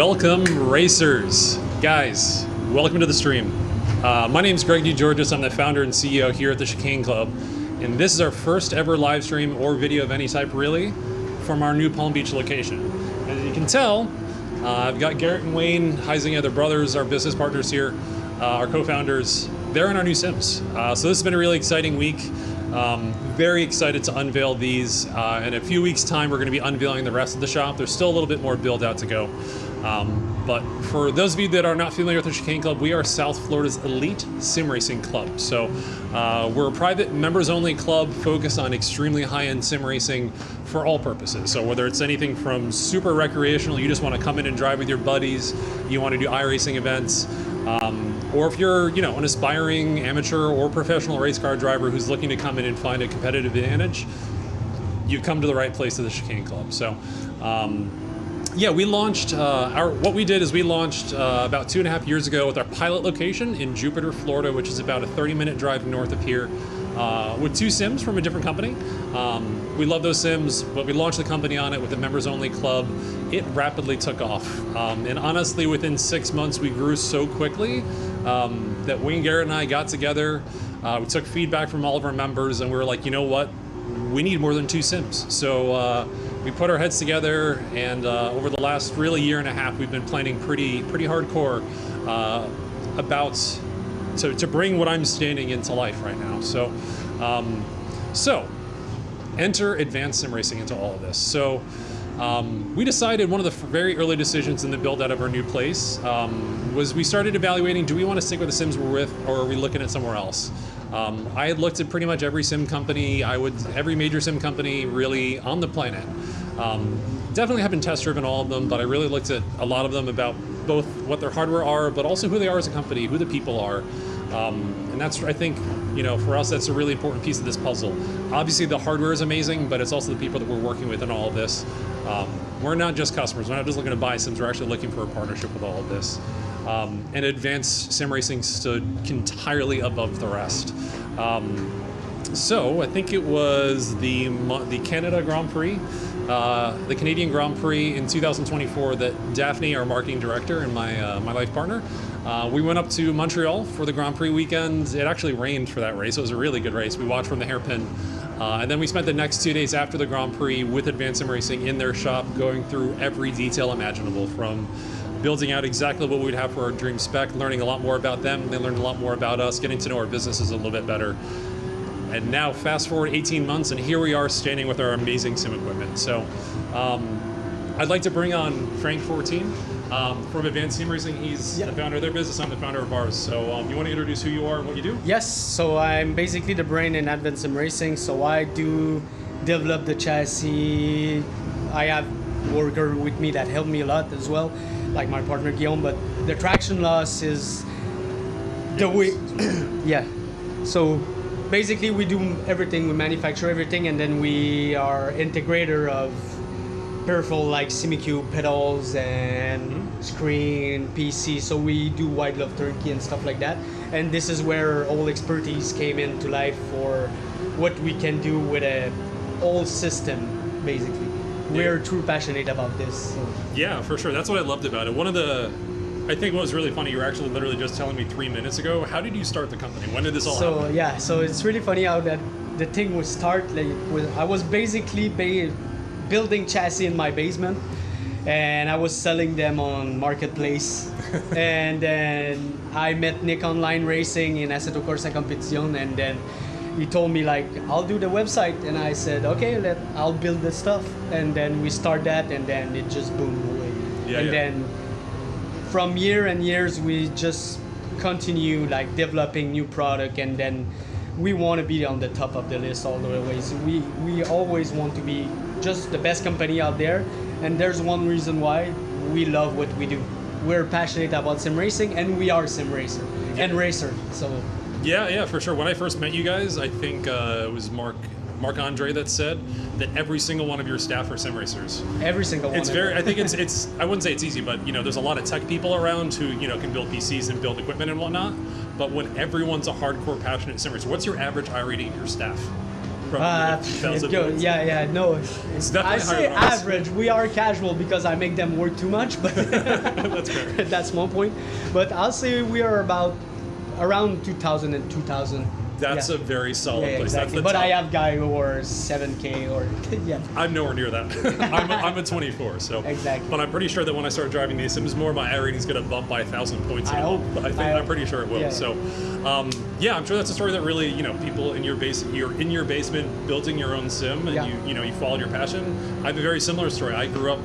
Welcome, racers. Guys, welcome to the stream. My name is Greg DeGeorgis. I'm the founder and CEO here at the Chicane Club. And this is our first ever live stream or video of any type, really, from our new Palm Beach location. As you can tell, I've got Garrett and Wayne Heisinger, their brothers, our business partners here, our co-founders. They're in our new Sims. So this has been a really exciting week. Very excited to unveil these. In a few weeks' time, we're going to be unveiling the rest of the shop. There's still a little bit more build out to go. But for those of you that are not familiar with the Chicane Club, we are South Florida's elite sim racing club. So we're a private members-only club focused on extremely high-end sim racing for all purposes. So whether it's anything from super recreational, you just want to come in and drive with your buddies, you want to do iRacing events, or if you're, an aspiring amateur or professional race car driver who's looking to come in and find a competitive advantage, you come to the right place at the Chicane Club. So, we launched, what we did is we launched about 2.5 years ago with our pilot location in Jupiter, Florida, which is about a 30-minute drive north of here, with 2 sims from a different company. We love those sims, but we launched the company on it with a members-only club. It rapidly took off. And honestly, within 6 months, we grew so quickly that Wayne, Garrett, and I got together. We took feedback from all of our members, and we were like, you know what? We need more than 2 sims. So we put our heads together, and over the last really 1.5 years, we've been planning pretty hardcore to bring what I'm standing into life right now. So enter advanced sim racing into all of this. So we decided one of the very early decisions in the build out of our new place was we started evaluating, do we want to stick with the sims we're with, or are we looking at somewhere else? I had looked at pretty much every sim company, every major sim company really on the planet. Definitely haven't test driven all of them, but I really looked at a lot of them about both what their hardware are, but also who they are as a company, who the people are. And that's, I think, for us, that's a really important piece of this puzzle. Obviously the hardware is amazing, but it's also the people that we're working with in all of this. We're not just customers, we're not just looking to buy sims, we're actually looking for a partnership with all of this. And advanced sim racing stood entirely above the rest. So I think it was the Canada Grand Prix, the Canadian Grand Prix in 2024 that Daphne, our marketing director and my life partner, we went up to Montreal for the Grand Prix weekend. It actually rained for that race. It was a really good race. We watched from the hairpin. And then we spent the next 2 days after the Grand Prix with Advanced Sim Racing in their shop, going through every detail imaginable, from building out exactly what we'd have for our dream spec, learning a lot more about them. They learned a lot more about us, getting to know our businesses a little bit better. And now fast forward 18 months and here we are standing with our amazing sim equipment. So I'd like to bring on Frank 14 from Advanced Sim Racing. He's the founder of their business, I'm the founder of ours. So you want to introduce who you are and what you do? Yes, so I'm basically the brain in Advanced Sim Racing. So I do develop the chassis. I have worker with me that help me a lot as well, like my partner Guillaume, but the traction loss is the way, So basically we do everything, we manufacture everything, and then we are integrator of peripheral like Simucube, pedals and screen, PC, so we do wide glove turnkey and stuff like that. And this is where all expertise came into life for what we can do with a whole system, basically. We're true passionate about this. So. Yeah, for sure. That's what I loved about it. I think what was really funny, you were actually literally just telling me 3 minutes ago, how did you start the company? When did this all happen? So it's really funny how that the thing would start. I was basically building chassis in my basement, and I was selling them on Marketplace. And then I met Nick online racing in Assetto Corsa Competition, and then he told me like, I'll do the website, and I said, okay, I'll build the stuff. And then we start that, and then it just boomed away. Then from years, we just continue like developing new product, and then we want to be on the top of the list all the way. So we always want to be just the best company out there, and there's one reason why: we love what we do. We're passionate about sim racing, and we are sim racer and racer. So yeah, for sure. When I first met you guys, I think it was Marc-Andre that said that every single one of your staff are sim racers. Every single one. I think it's I wouldn't say it's easy, but there's a lot of tech people around who can build PCs and build equipment and whatnot. But when everyone's a hardcore passionate sim racer, what's your average I rating of your staff? probably 2,000 points. No. It's definitely I say higher than us. average. We are casual because I make them work too much, but That's fair. that's one point. But I'll say we are about around 2,000 and 2,000. That's a very solid place. Exactly. That's the But top. I have guy who are 7K or I'm nowhere near that. I'm a 24, so. Exactly. But I'm pretty sure that when I start driving these Sims more, my iRating is going to bump by 1,000 points. I hope. I'm pretty sure it will. Yeah. So, I'm sure that's a story that really, people in you're in your basement building your own sim, and you followed your passion. I have a very similar story. I grew up.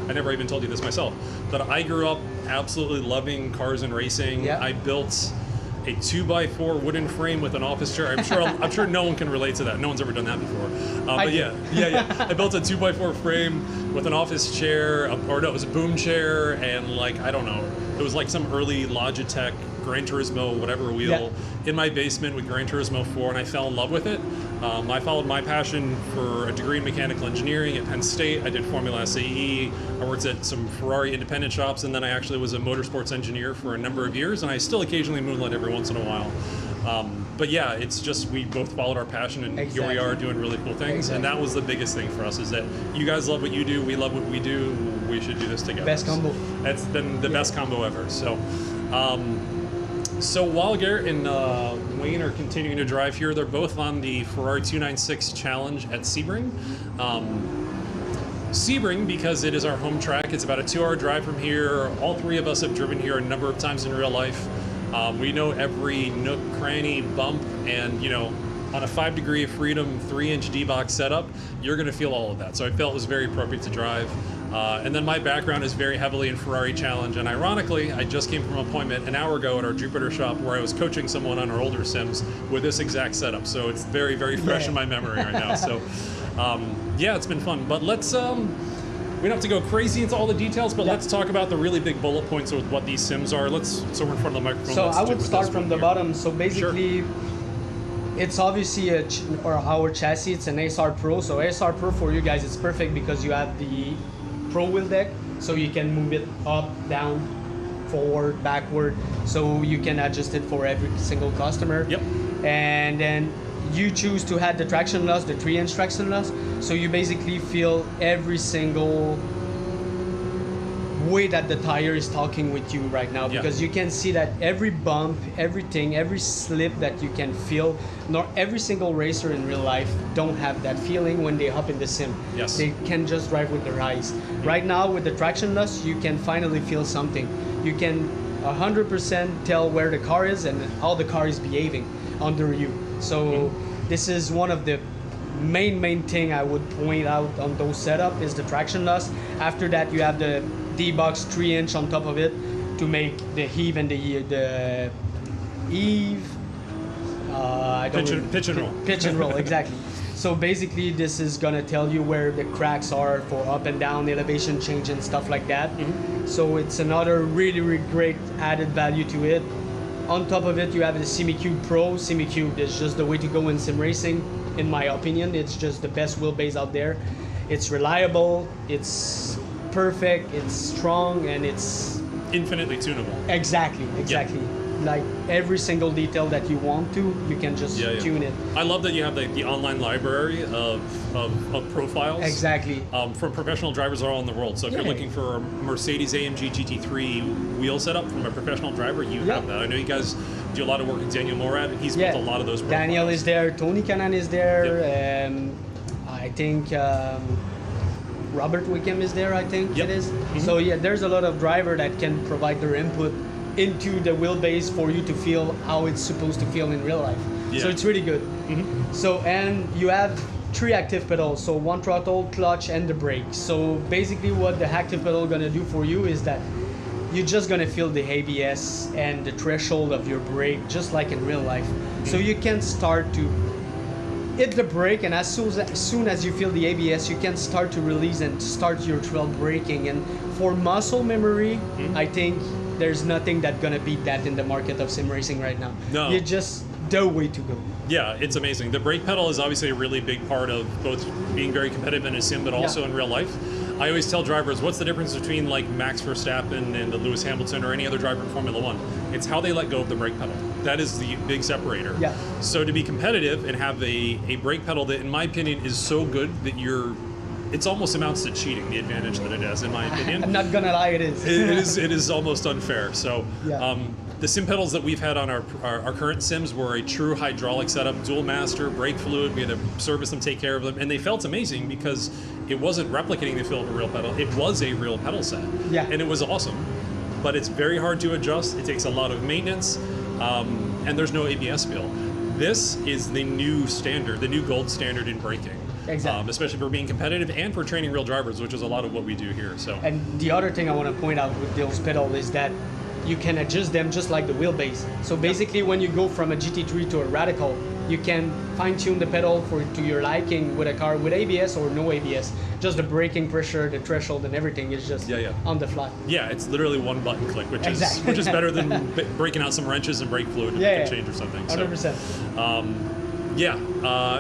I never even told you this myself, but I grew up absolutely loving cars and racing. Yeah. I built a 2x4 wooden frame with an office chair. I'm sure no one can relate to that. No one's ever done that before. But yeah. I built a 2x4 frame with an office chair, it was a boom chair, and I don't know. It was like some early Logitech Gran Turismo whatever wheel in my basement with Gran Turismo 4, and I fell in love with it. I followed my passion for a degree in mechanical engineering at Penn State. I did Formula SAE. I worked at some Ferrari independent shops, and then I actually was a motorsports engineer for a number of years, and I still occasionally moonlight every once in a while. But yeah, it's just we both followed our passion, and here we are doing really cool things. And that was the biggest thing for us, is that you guys love what you do, we love what we do, we should do this together. Best combo. That's been the best combo ever. So while Garrett and Wayne are continuing to drive here, they're both on the Ferrari 296 Challenge at Sebring. Sebring, because it is our home track, it's about a 2-hour drive from here. All three of us have driven here a number of times in real life. We know every nook, cranny, bump, and on a 5 degree of freedom 3-inch DBOX setup, you're going to feel all of that. So I felt it was very appropriate to drive. And then my background is very heavily in Ferrari Challenge, and ironically, I just came from an appointment an hour ago at our Jupiter shop where I was coaching someone on our older Sims with this exact setup. So it's very, very fresh in my memory right now. So it's been fun. But let's, we don't have to go crazy into all the details, but let's talk about the really big bullet points of what these Sims are. So we're in front of the microphone. So I would start from the bottom. So basically, it's obviously our chassis. It's an ASR Pro. So ASR Pro for you guys, it's perfect because you have the Pro wheel deck, so you can move it up, down, forward, backward, so you can adjust it for every single customer. Yep. And then you choose to add the traction loss, the 3-inch traction loss, so you basically feel every single way that the tire is talking with you right now, because you can see that every bump, everything, every slip that you can feel, not every single racer in real life don't have that feeling when they hop in the sim. Yes. They can just drive with their eyes. Right now with the traction loss, you can finally feel something. You can 100% tell where the car is and how the car is behaving under you. So this is one of the main thing I would point out on those setup is the traction loss. After that, you have the DBOX 3-inch on top of it to make the heave and the eve. Pitch and roll. Pitch and roll, exactly. So basically, this is gonna tell you where the cracks are for up and down, elevation change and stuff like that. So it's another really great added value to it. On top of it, you have the Simucube Pro. Simucube is just the way to go in sim racing, in my opinion. It's just the best wheelbase out there. It's reliable, it's perfect, it's strong, and it's infinitely tunable. Exactly. Like every single detail that you want to, you can just tune it. I love that you have the online library of profiles. Exactly. From professional drivers all in the world. So if you're looking for a Mercedes AMG GT3 wheel setup from a professional driver, you have that. I know you guys do a lot of work with Daniel Morad. He's built a lot of those profiles. Daniel is there, Tony Canan is there, I think Robert Wickham is there, I think it is. So there's a lot of driver that can provide their input into the wheelbase for you to feel how it's supposed to feel in real life. So it's really good. So, and you have 3 active pedals, so 1 throttle, clutch, and the brake. So basically what the active pedal gonna do for you is that you're just gonna feel the ABS and the threshold of your brake just like in real life. So you can start to hit the brake, and as soon as you feel the ABS, you can start to release and start your trail braking. And for muscle memory, I think there's nothing that's gonna beat that in the market of sim racing right now. No. You're just the way to go. Yeah, it's amazing. The brake pedal is obviously a really big part of both being very competitive in a sim, but also in real life. I always tell drivers, what's the difference between like Max Verstappen and the Lewis Hamilton or any other driver in Formula One? It's how they let go of the brake pedal. That is the big separator. Yeah. So to be competitive and have a brake pedal that, in my opinion, is so good that it's almost amounts to cheating, the advantage that it has, in my opinion. I'm not gonna lie, it is. It is almost unfair. So Yeah. the sim pedals that we've had on our current sims were a true hydraulic setup, dual master, brake fluid. We had to service them, take care of them, and they felt amazing because it wasn't replicating the feel of a real pedal. It was a real pedal set. Yeah. And it was awesome. But it's very hard to adjust. It takes a lot of maintenance, and there's no ABS feel. This is the new standard, the new gold standard in braking. Exactly. Especially for being competitive and for training real drivers, which is a lot of what we do here. So. And the other thing I want to point out with those pedals is that you can adjust them just like the wheelbase. So basically, when you go from a GT3 to a Radical, you can fine-tune the pedal to your liking with a car with ABS or no ABS. Just the braking pressure, the threshold, and everything is just on the fly. Yeah, it's literally one button click, which is better than breaking out some wrenches and brake fluid and change or something. 100%.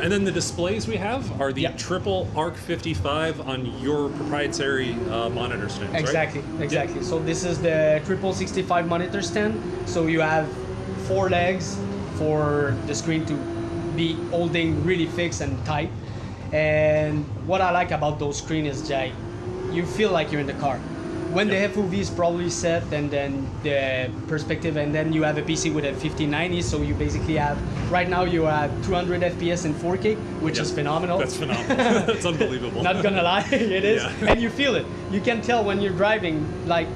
And then the displays we have are the triple Arc 55 on your proprietary monitor stands, Exactly. Right? So this is the triple 65 monitor stand. So you have 4 legs for the screen to be holding really fixed and tight. And what I like about those screens is that you feel like you're in the car. When the FOV is probably set, and then the perspective, and then you have a PC with a 5090, so you basically have, right now you have 200 FPS in 4K, which is phenomenal. That's phenomenal. That's unbelievable. Not gonna lie, it is. Yeah. And you feel it. You can tell when you're driving, like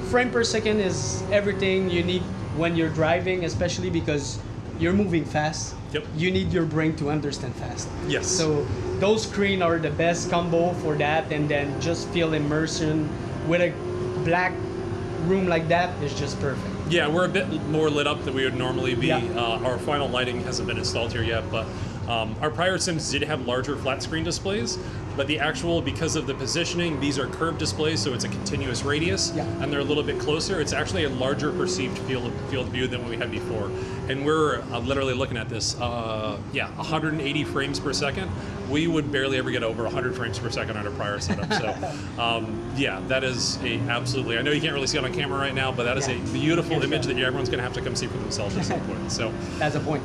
frame per second is everything you need when you're driving, especially because you're moving fast. Yep. You need your brain to understand fast. Yes. So those screens are the best combo for that, and then just feel immersion with a black room like that is just perfect. Yeah, we're a bit more lit up than we would normally be. Yeah. Our final lighting hasn't been installed here yet, but our prior sims did have larger flat screen displays, but the actual, because of the positioning, these are curved displays, so it's a continuous radius, and they're a little bit closer. It's actually a larger perceived field of view than what we had before. And we're literally looking at this, 180 frames per second. We would barely ever get over 100 frames per second on our prior setup. So, that is absolutely. I know you can't really see it on camera right now, but that is a beautiful image that everyone's going to have to come see for themselves at some point. So that's a point.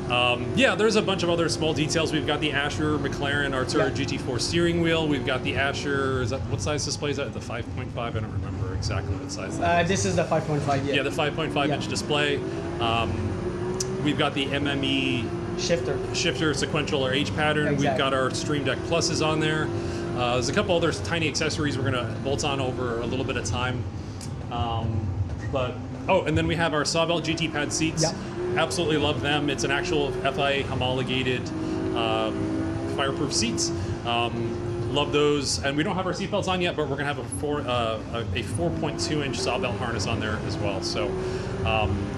There's a bunch of other small details. We've got the Asher McLaren Artura GT4 steering wheel. We've got the Asher. What size display is that? The 5.5. I don't remember exactly what size that is. This is the 5.5. Yeah, the 5.5 inch display. We've got the MME shifter sequential or H pattern. Exactly. We've got our Stream Deck Pluses on there. There's a couple other tiny accessories we're gonna bolt on over a little bit of time. And then we have our Sawbelt GT pad seats. Absolutely love them. It's an actual FIA homologated fireproof seats. Love those, and we don't have our seatbelts on yet, but we're gonna have a 4.2 inch Sawbelt harness on there as well. So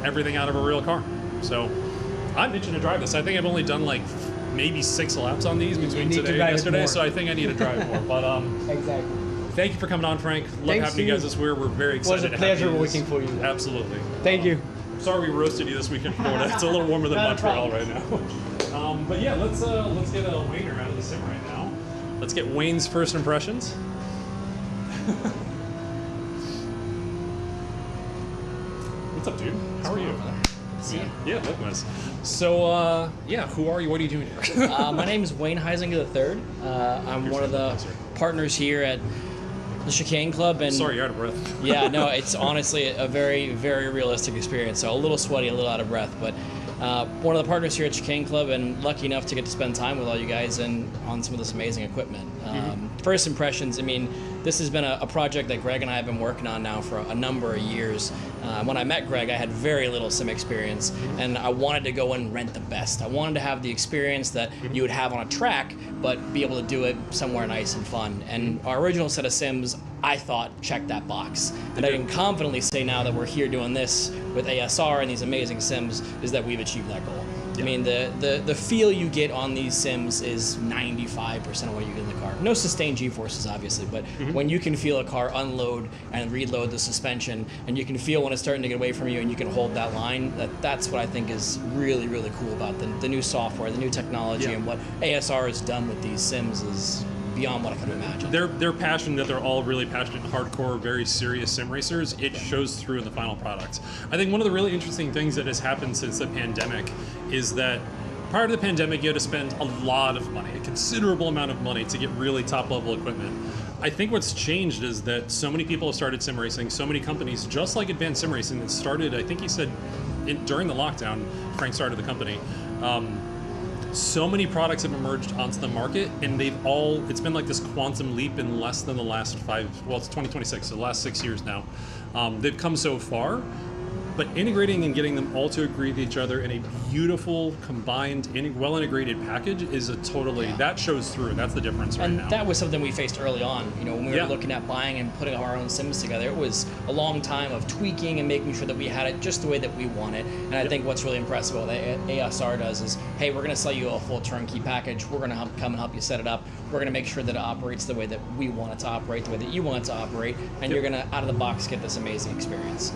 everything out of a real car. So I'm itching to drive this. I think I've only done like maybe 6 laps on these between today and yesterday, so I think I need to drive more. But exactly. Thank you for coming on, Frank. Love having you guys this week. We're very excited. It was a pleasure working for you. Absolutely. Thank you. Sorry we roasted you this week in Florida. It's a little warmer than Montreal right now. But yeah, let's get Wayner out of the sim right now. Let's get Wayne's first impressions. What's up, dude? How are you? Yeah, likewise. So, who are you? What are you doing here? My name is Wayne Heisinger III. I'm one of the partners here at the Chicane Club. And sorry, you're out of breath. Yeah, no, it's honestly a very, very realistic experience. So a little sweaty, a little out of breath, but one of the partners here at Chicane Club, and lucky enough to get to spend time with all you guys and on some of this amazing equipment. First impressions, I mean, this has been a project that Greg and I have been working on now for a number of years. When I met Greg, I had very little sim experience, and I wanted to go and rent the best. I wanted to have the experience that you would have on a track, but be able to do it somewhere nice and fun. And our original set of sims, I thought, checked that box. And I can confidently say now that we're here doing this with ASR and these amazing sims, is that we've achieved that goal. I mean, the feel you get on these sims is 95% of what you get in the car. No sustained G-forces, obviously, but when you can feel a car unload and reload the suspension, and you can feel when it's starting to get away from you and you can hold that line, that's what I think is really, really cool about the new software, the new technology, and what ASR has done with these sims is beyond what I could imagine. Their passion, that they're all really passionate, hardcore, very serious sim racers, it shows through in the final product. I think one of the really interesting things that has happened since the pandemic is that prior to the pandemic, you had to spend a lot of money, a considerable amount of money to get really top-level equipment. I think what's changed is that so many people have started sim racing, so many companies, just like Advanced Sim Racing, that started, I think he said, during the lockdown, Frank started the company. So many products have emerged onto the market, and it's been like this quantum leap in less than the last it's 2026, so the last 6 years now. They've come so far, but integrating and getting them all to agree with each other in a beautiful, combined, well-integrated package is that shows through. That's the difference right now. And that was something we faced early on. When we were looking at buying and putting our own sims together, it was a long time of tweaking and making sure that we had it just the way that we want it. And I think what's really impressive about what ASR does is, hey, we're going to sell you a full turnkey package. We're going to come and help you set it up. We're going to make sure that it operates the way that we want it to operate, the way that you want it to operate, and you're going to, out of the box, get this amazing experience.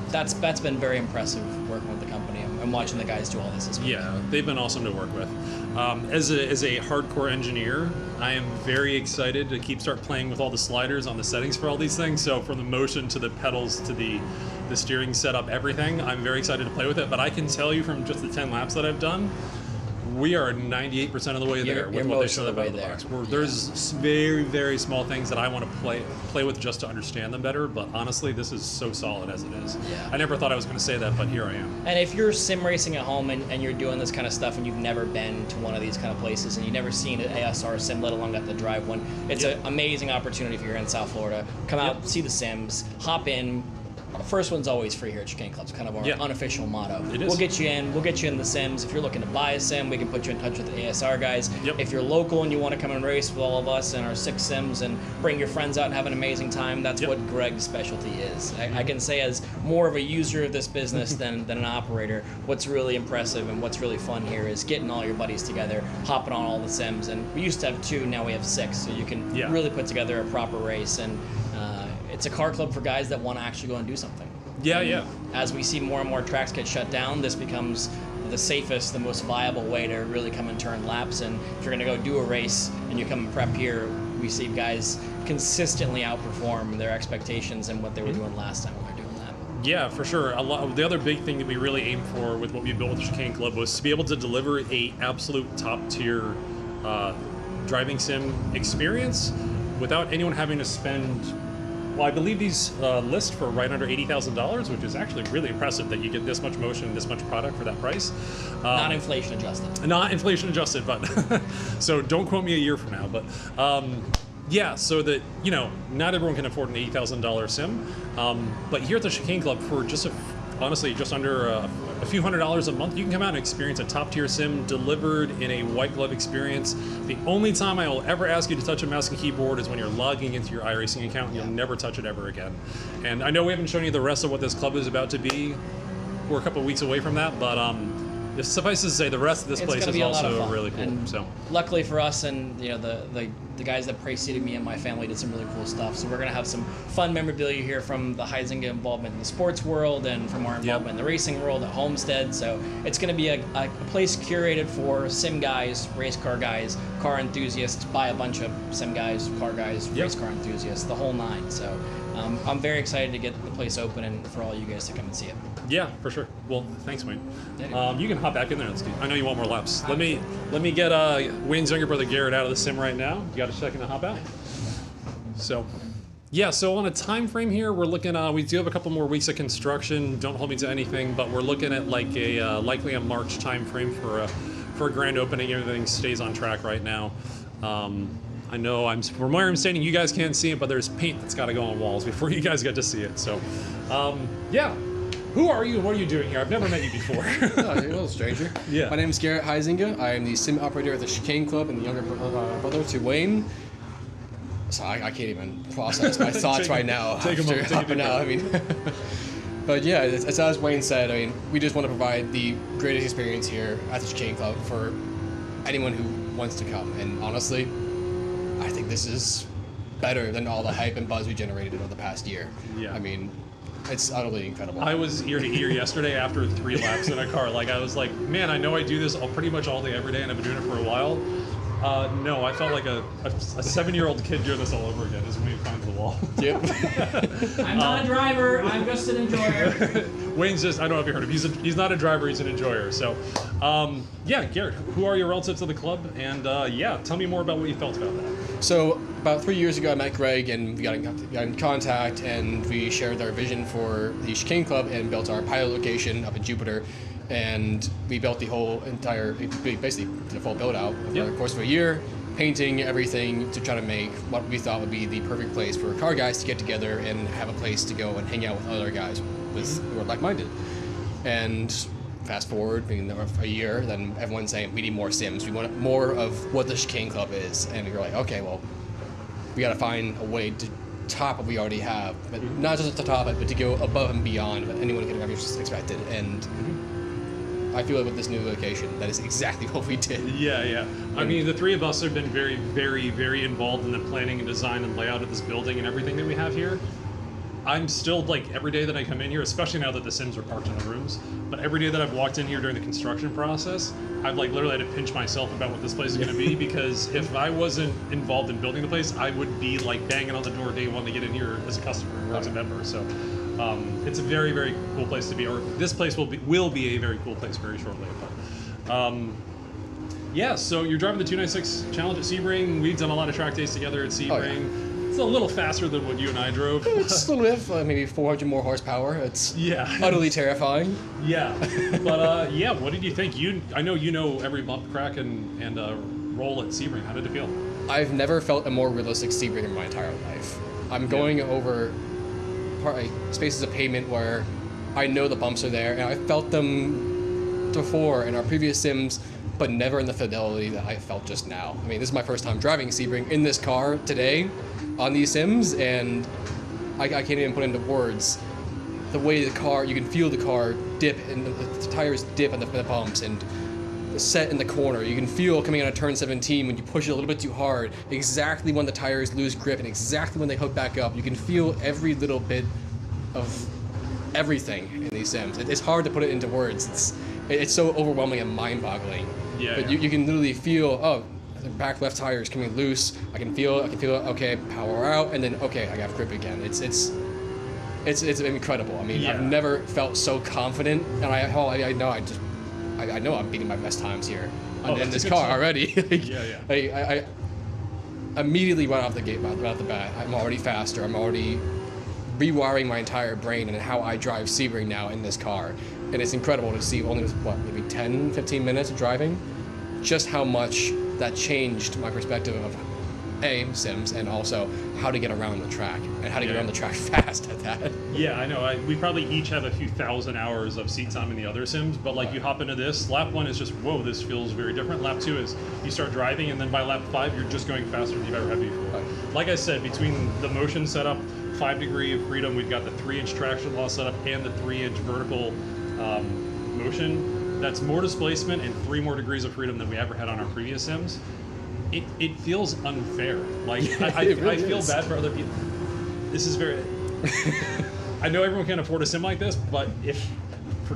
That's been very impressive working with the company and watching the guys do all this as well. Yeah, they've been awesome to work with. As a hardcore engineer, I am very excited to start playing with all the sliders on the settings for all these things. So from the motion to the pedals to the steering setup, everything, I'm very excited to play with it. But I can tell you from just the 10 laps that I've done, we are 98% of the way there with what they showed out of the box. There's very, very small things that I want to play with just to understand them better, but honestly, this is so solid as it is. Yeah. I never thought I was going to say that, but here I am. And if you're sim racing at home and you're doing this kind of stuff and you've never been to one of these kind of places and you've never seen an ASR sim, let alone got to drive one, it's an amazing opportunity if you're in South Florida. Come out, see the sims, hop in. First one's always free here at Chicane Club. It's kind of our unofficial motto. It is. We'll get you in. We'll get you in the sims. If you're looking to buy a sim, we can put you in touch with the ASR guys. If you're local and you want to come and race with all of us and our 6 sims and bring your friends out and have an amazing time, that's what Greg's specialty is. I can say, as more of a user of this business than an operator, what's really impressive and what's really fun here is getting all your buddies together, hopping on all the sims. And we used to have 2, now we have 6. So you can really put together a proper race. And it's a car club for guys that want to actually go and do something. As we see more and more tracks get shut down, this becomes the safest, the most viable way to really come and turn laps. And if you're going to go do a race and you come and prep here, we see guys consistently outperform their expectations and what they were doing last time when they're doing that. Yeah, for sure. The other big thing that we really aimed for with what we built with the Chicane Club was to be able to deliver a absolute top tier driving sim experience without anyone having to spend. Well, I believe these list for right under $80,000, which is actually really impressive that you get this much motion, this much product for that price. Not inflation adjusted. Not inflation adjusted, but so don't quote me a year from now. But so that not everyone can afford an $80,000 sim. But here at the Chicane Club, for honestly just under a few $100s a month, you can come out and experience a top-tier sim delivered in a white glove experience. The only time I will ever ask you to touch a mouse and keyboard is when you're logging into your iRacing account, and you'll never touch it ever again. And I know we haven't shown you the rest of what this club is about to be. We're a couple of weeks away from that, but if suffice to say, the rest of this place is also really cool. And so luckily for us, and the guys that preceded me and my family did some really cool stuff. So we're gonna have some fun memorabilia here from the Huizinga involvement in the sports world and from our involvement in the racing world at Homestead. So it's gonna be a place curated for sim guys, race car guys, car enthusiasts, buy a bunch of sim guys, car guys, race car enthusiasts, the whole nine. So I'm very excited to get the place open and for all you guys to come and see it. Yeah, for sure. Well, thanks, Wayne. You can hop back in there. I know you want more laps. Let me get Wayne's younger brother Garrett out of the sim right now. You got a second to hop out? So on a time frame here, we're looking. We do have a couple more weeks of construction. Don't hold me to anything, but we're looking at like likely a March time frame for a grand opening. Everything stays on track right now. I know from where I'm standing, you guys can't see it, but there's paint that's got to go on walls before you guys get to see it. So, Who are you and what are you doing here? I've never met you before. Oh, you're a little stranger. Yeah. My name is Garrett Huizinga. I am the sim operator at the Chicane Club and the younger brother to Wayne. So I can't even process my thoughts right now after hopping out. I mean, but yeah, it's as Wayne said. I mean, we just want to provide the greatest experience here at the Chicane Club for anyone who wants to come. And honestly, I think this is better than all the hype and buzz we generated over the past year. Yeah. I mean, it's utterly incredible. I was ear to ear yesterday after 3 laps in a car. Like, I was like, man, I know I do this pretty much all day, every day, and I've been doing it for a while. No, I felt like a 7-year-old kid doing this all over again as Wayne finds the wall. Yep. I'm not a driver. I'm just an enjoyer. Wayne's just, I don't know if you heard him. He's not a driver, he's an enjoyer. So, yeah, Garrett, who are your relatives to the club? And yeah, tell me more about what you felt about that. So about 3 years ago, I met Greg and we got in contact, and we shared our vision for the Chicane Club and built our pilot location up in Jupiter. And we built the whole entire, basically the full build out over the course of a year, painting everything to try to make what we thought would be the perfect place for car guys to get together and have a place to go and hang out with other guys who are like-minded. And fast forward, being there for a year, then everyone's saying we need more sims. We want more of what the Chicane Club is. And we were like, okay, well, we got to find a way to top what we already have, but not just to top it, but to go above and beyond what anyone could have ever expected. And I feel like with this new location, that is exactly what we did. Yeah. I mean, the three of us have been very, very, very involved in the planning and design and layout of this building and everything that we have here. I'm still, like, every day that I come in here, especially now that the Sims are parked in the rooms, but every day that I've walked in here during the construction process, I've, like, literally had to pinch myself about what this place is going to be, because if I wasn't involved in building the place, I would be, like, banging on the door day one to get in here as a customer or as a member. So it's a very, very cool place to be, or this place will be a very cool place very shortly. But, yeah, so you're driving the 296 Challenge at Sebring. We've done a lot of track days together at Sebring. Oh, yeah. It's a little faster than what you and I drove. It's a little bit, maybe 400 more horsepower. It's utterly terrifying. Yeah, but yeah, what did you think? I know you know every bump, crack, and roll at Sebring. How did it feel? I've never felt a more realistic Sebring in my entire life. I'm going over spaces of pavement where I know the bumps are there, and I felt them before in our previous Sims, but never in the fidelity that I felt just now. I mean, this is my first time driving Sebring in this car today on these Sims, and I can't even put into words the way the car, you can feel the car dip, and the tires dip and the bumps, and the set in the corner. You can feel coming out of turn 17 when you push it a little bit too hard, exactly when the tires lose grip and exactly when they hook back up. You can feel every little bit of everything in these Sims. It's hard to put it into words. It's so overwhelming and mind-boggling. Yeah. But you can literally feel, oh, the back left tire is coming loose. I can feel it. Okay, power out, and then okay, I got grip again. It's incredible. I mean, I've never felt so confident, and I know I'm beating my best times here in this car already. I immediately right off the gate, right off the bat, I'm already faster. I'm already rewiring my entire brain and how I drive Sebring now in this car. And it's incredible to see only with, maybe 10, 15 minutes of driving, just how much that changed my perspective of Sims, and also how to get around the track, and how to get around the track fast at that. Yeah, I know. We probably each have a few thousand hours of seat time in the other Sims, but like you hop into this, lap 1 is just, whoa, this feels very different. Lap 2 is you start driving, and then by lap 5, you're just going faster than you've ever had before. Like I said, between the motion setup, 5 degree of freedom, we've got the 3-inch traction loss setup, and the 3-inch vertical motion. That's more displacement and 3 more degrees of freedom than we ever had on our previous Sims. It feels unfair. Like I feel bad for other people. This is very. I know everyone can't afford a sim like this, but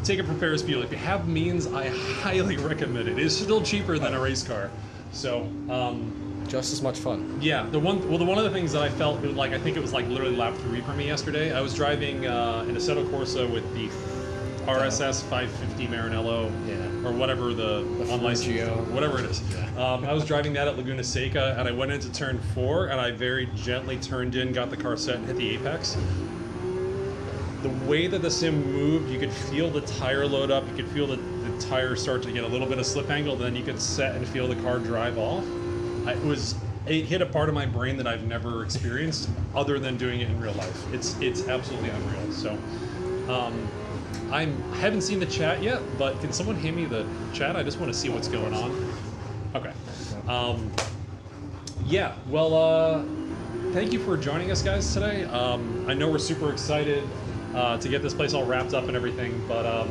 take it from Ferris Bueller, if you have means, I highly recommend it. It's still cheaper than a race car, so. Just as much fun. Yeah, one of the things that I felt, I think it was like literally lap 3 for me yesterday. I was driving an Assetto Corsa with the RSS 550 Maranello, or whatever the unlicensed, whatever it is. I was driving that at Laguna Seca, and I went into turn 4, and I very gently turned in, got the car set, and hit the apex. The way that the sim moved, you could feel the tire load up, you could feel the tire start to get a little bit of slip angle, then you could set and feel the car drive off. It hit a part of my brain that I've never experienced other than doing it in real life. It's absolutely unreal. So I haven't seen the chat yet, but can someone hand me the chat? I just want to see what's going on. Okay. Yeah, well, thank you for joining us, guys, today. I know we're super excited to get this place all wrapped up and everything, but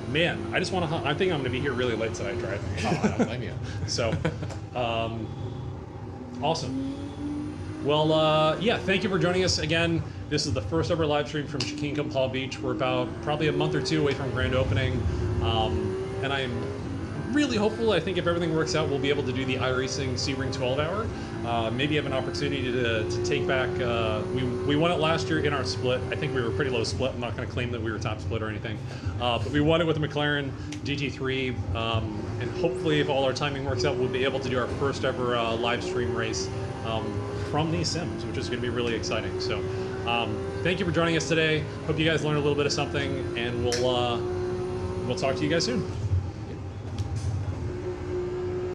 man, I just want to. I think I'm going to be here really late tonight driving. Oh, I don't blame you. So, awesome. Well, yeah, thank you for joining us again. This is the first ever live stream from Chicane Club Palm Beach. We're about probably a month or 2 away from grand opening, and I'm really hopeful. I think if everything works out, we'll be able to do the iRacing Sebring 12 hour. Maybe have an opportunity to take back. We won it last year in our split. I think we were pretty low split. I'm not going to claim that we were top split or anything. But we won it with the McLaren GT3. And hopefully, if all our timing works out, we'll be able to do our first ever live stream race from these sims, which is going to be really exciting. So thank you for joining us today. Hope you guys learned a little bit of something, and we'll talk to you guys soon.